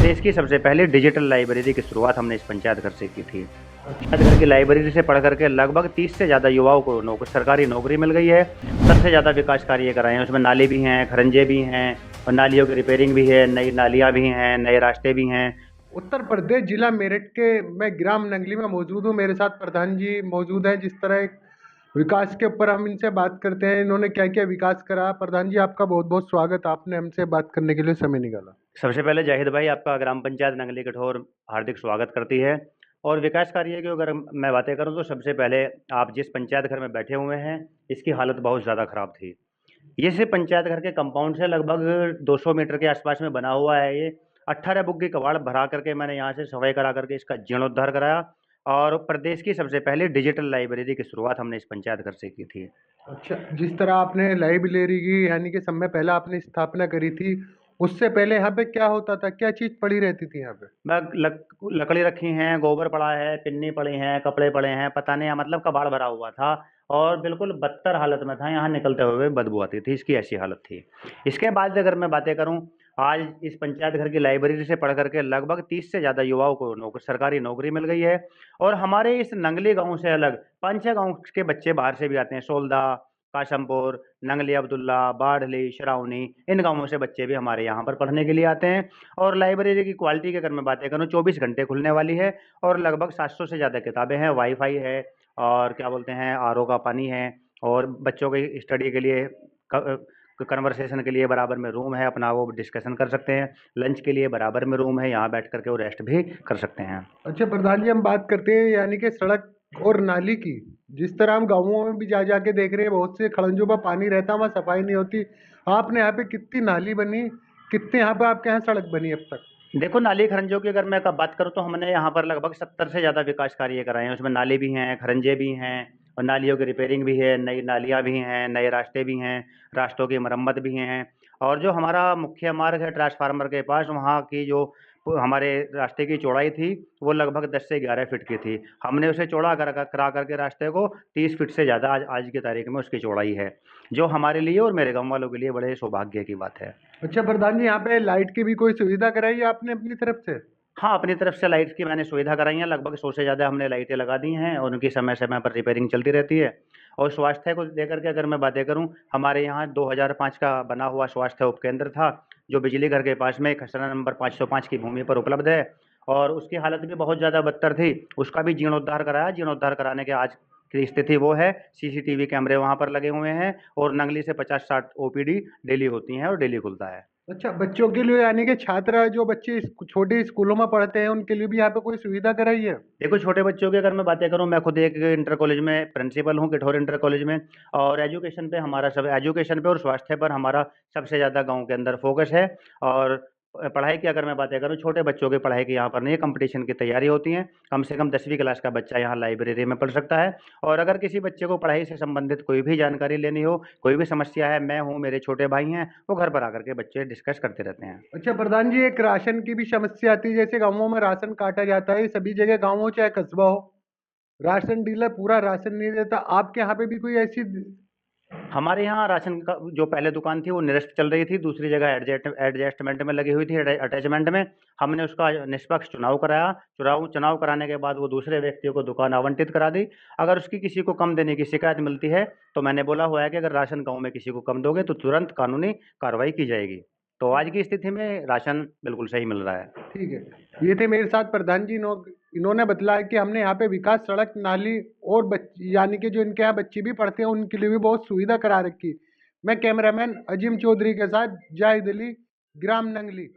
देश की सबसे पहली डिजिटल लाइब्रेरी की शुरुआत हमने इस पंचायत घर से की थी। पंचायत घर की लाइब्रेरी से पढ़ करके लगभग 30 से ज़्यादा युवाओं को सरकारी नौकरी मिल गई है। सबसे ज़्यादा विकास कार्य कराए हैं, उसमें नाली भी हैं, खरंजे भी हैं और नालियों की रिपेयरिंग भी है, नई नालियाँ भी हैं, नए रास्ते भी हैं। उत्तर प्रदेश जिला मेरठ के मैं ग्राम नंगली में मौजूद हूँ। मेरे साथ प्रधान जी मौजूद हैं। जिस तरह एक विकास के ऊपर हम इनसे बात करते हैं, इन्होंने क्या क्या विकास करा। प्रधान जी, आपका बहुत बहुत स्वागत, आपने हमसे बात करने के लिए समय निकाला। सबसे पहले जाहिद भाई, आपका ग्राम पंचायत नंगली कठोर हार्दिक स्वागत करती है। और विकास कार्य की अगर मैं बातें करूं तो सबसे पहले आप जिस पंचायत घर में बैठे हुए हैं, इसकी हालत बहुत ज़्यादा ख़राब थी। ये सिर्फ पंचायत घर के कंपाउंड से लगभग 200 मीटर के आसपास में बना हुआ है। ये 18 बुक की कबाड़ भरा करके मैंने यहाँ से सफाई करा करके इसका जीर्णोद्धार कराया। और प्रदेश की सबसे पहली डिजिटल लाइब्रेरी की शुरुआत हमने इस पंचायत घर से की थी। अच्छा, जिस तरह आपने लाइब्रेरी की यानी कि समय पहले आपने स्थापना करी थी, उससे पहले यहाँ पे क्या होता था, क्या चीज़ पड़ी रहती थी यहाँ पे? मैं लकड़ी रखी हैं, गोबर पड़ा है, पिन्नी पड़ी हैं, कपड़े पड़े हैं, पता नहीं, मतलब कबाड़ भरा हुआ था। और बिल्कुल बदतर हालत में था, यहाँ निकलते हुए बदबू आती थी, इसकी ऐसी हालत थी। इसके बाद अगर मैं बातें करूँ, आज इस पंचायत घर की लाइब्रेरी से पढ़ करके लगभग 30 से ज़्यादा युवाओं को सरकारी नौकरी मिल गई है। और हमारे इस नंगली गांव से अलग 5-6 गांव के बच्चे बाहर से भी आते हैं। सोलदा, काशमपुर, नंगली अब्दुल्ला, बाढ़ली, शराउनी, इन गांवों से बच्चे भी हमारे यहाँ पर पढ़ने के लिए आते हैं। और लाइब्रेरी की क्वालिटी की अगर मैं बातें करूँ, 24 घंटे खुलने वाली है। और लगभग 700 से ज़्यादा किताबें हैं, वाईफाई है, और क्या बोलते हैं, आरओ का पानी है। और बच्चों की स्टडी के लिए कन्वर्सेशन के लिए बराबर में रूम है, अपना वो डिस्कशन कर सकते हैं। लंच के लिए बराबर में रूम है, यहाँ बैठ करके वो रेस्ट भी कर सकते हैं। अच्छा प्रधान जी, हम बात करते हैं यानी कि सड़क और नाली की। जिस तरह हम गाँवों में भी जा जाके देख रहे हैं, बहुत से खड़ंजों में पानी रहता है, वहाँ सफाई नहीं होती। आपने यहाँ पे कितनी नाली बनी, कितने यहाँ पे आपके यहाँ सड़क बनी अब तक? देखो, नाली खरंजों की अगर मैं बात करूँ तो हमने यहाँ पर लगभग 70 से ज़्यादा विकास कार्य कराए हैं। उसमें नाली भी हैं, खरंजे भी हैं और नालियों की रिपेयरिंग भी है, नई नालियाँ भी हैं, नए रास्ते भी हैं, रास्तों की मरम्मत भी हैं। और जो हमारा मुख्य मार्ग है ट्रांसफार्मर के पास, वहाँ की जो हमारे रास्ते की चौड़ाई थी, वो लगभग 10 से 11 फीट की थी। हमने उसे चौड़ा करा करके रास्ते को 30 फीट से ज़्यादा आज आज की तारीख में उसकी चौड़ाई है, जो हमारे लिए और मेरे गाँव वालों के लिए बड़े सौभाग्य की बात है। अच्छा प्रधान जी, यहाँ पे लाइट की भी कोई सुविधा कराई है आपने अपनी तरफ से? हाँ, अपनी तरफ से लाइट्स की मैंने सुविधा कराई है, लगभग 100 से ज़्यादा हमने लाइटें लगा दी हैं और उनकी समय-समय पर रिपेयरिंग चलती रहती है। और स्वास्थ्य को लेकर के अगर मैं बातें करूँ, हमारे यहाँ 2005 का बना हुआ स्वास्थ्य उपकेंद्र था, जो बिजली घर के पास में खसरा नंबर 505 की भूमि पर उपलब्ध है। और उसकी हालत भी बहुत ज़्यादा बदतर थी, उसका भी जीर्णोद्धार कराया। जीर्णोद्धार कराने के आज की स्थिति वो है, सीसीटीवी कैमरे वहाँ पर लगे हुए हैं और नंगली से 50-60 ओपीडी डेली होती हैं और डेली खुलता है। अच्छा, बच्चों के लिए यानी कि छात्र जो बच्चे छोटे स्कूलों में पढ़ते हैं, उनके लिए भी यहाँ पे कोई सुविधा कराई है? देखो, छोटे बच्चों की अगर मैं बातें करूँ, मैं खुद एक इंटर कॉलेज में प्रिंसिपल हूँ, कठोर इंटर कॉलेज में। और एजुकेशन पे और स्वास्थ्य पर हमारा सबसे ज़्यादा गाँव के अंदर फोकस है। और पढ़ाई की अगर मैं बातें करूँ, छोटे बच्चों की पढ़ाई की यहाँ पर नहीं, कंपटीशन की तैयारी होती है। कम से कम 10वीं क्लास का बच्चा यहाँ लाइब्रेरी में पढ़ सकता है। और अगर किसी बच्चे को पढ़ाई से संबंधित कोई भी जानकारी लेनी हो, कोई भी समस्या है, मैं हूँ, मेरे छोटे भाई हैं, वो घर पर आकर के बच्चे डिस्कस करते रहते हैं। अच्छा प्रधान जी, एक राशन की भी समस्या आती है। जैसे गाँवों में राशन काटा जाता है, सभी जगह गाँव हो चाहे कस्बा हो, राशन डीलर पूरा राशन नहीं देता। आपके यहाँ पे भी कोई ऐसी? हमारे यहाँ राशन का जो पहले दुकान थी वो निरस्त चल रही थी, दूसरी जगह एडजस्टमेंट में लगी हुई थी, अटैचमेंट में। हमने उसका निष्पक्ष चुनाव कराया। चुनाव कराने के बाद वो दूसरे व्यक्तियों को दुकान आवंटित करा दी। अगर उसकी किसी को कम देने की शिकायत मिलती है, तो मैंने बोला हुआ है कि अगर राशन गाँव में किसी को कम दोगे तो तुरंत कानूनी कार्रवाई की जाएगी। तो आज की स्थिति में राशन बिल्कुल सही मिल रहा है। ठीक है, ये थे मेरे साथ प्रधान जी। इन्होंने बतलाया कि हमने यहाँ पे विकास, सड़क, नाली और यानी कि जो इनके यहाँ बच्चे भी पढ़ते हैं उनके लिए भी बहुत सुविधा करा रखी। मैं कैमरामैन अजीम चौधरी के साथ जाहिद अली, ग्राम नंगली।